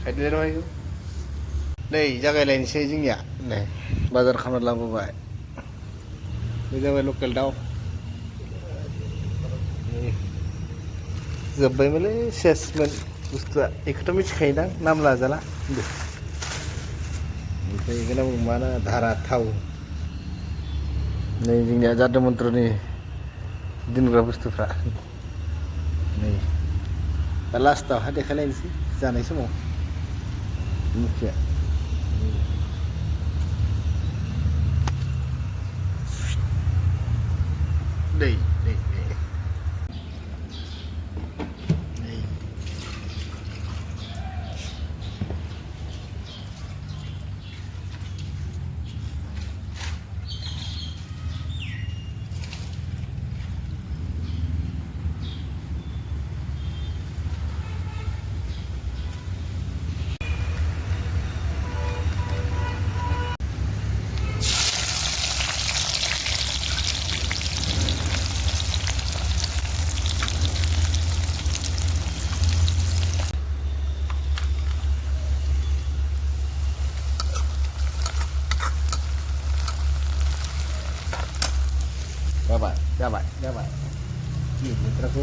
खायदो दहाय नै जागायलायनोसै जोंनिया नै बाजार खालामना लाबोबाय बे जाबाय लकेल दाउ जोब्बायमोनलै सेसमोन बुस्थुआ बेखौथ' मिथिखायोदां नाम लाजाला ओमफ्राय बेखौनो माना धारा थाव नै जोंनिया जादु मन्त्रनि दोनग्रा बुस्थुफ्रा नै दा लास्टावहाय देखायलायनोसै जानाय समाव मिथिया दै दै दै जाबाय बोथोरखौ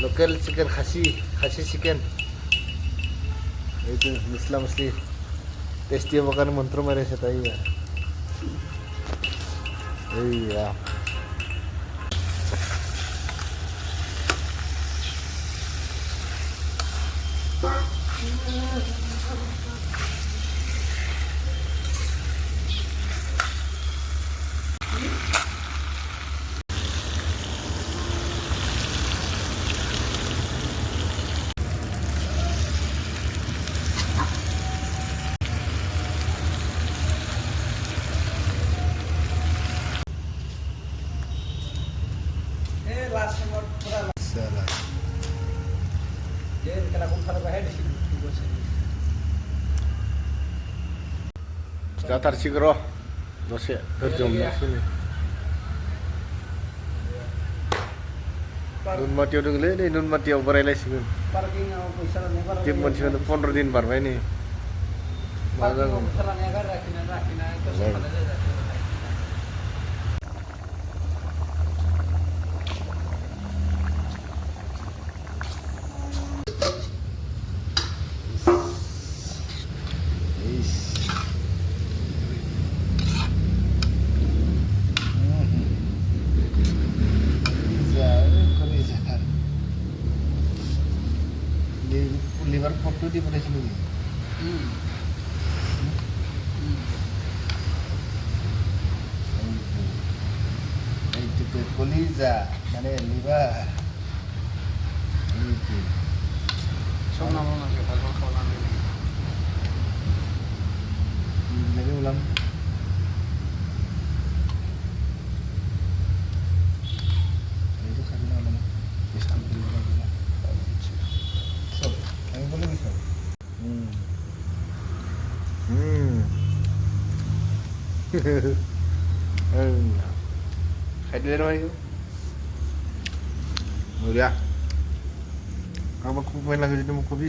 lokal chicken khasi chicken itu mesti tasty makan मंत्र मेरे से ताई है iya salah Datar sigro dose terjemnya sini nun mati udah gede nih nun mati overlay sih tim masih ada 15 दिन बारबाय nih liver foto di pada sini. Itu kuliza, mana liver? Itu. Sama mana kita kalau ini. Lagi ulang. Itu kan mana? Bisa ambil lagi. boleh bisa. Hadir dulu. Mulia. Kamu main lagi di Mukobi.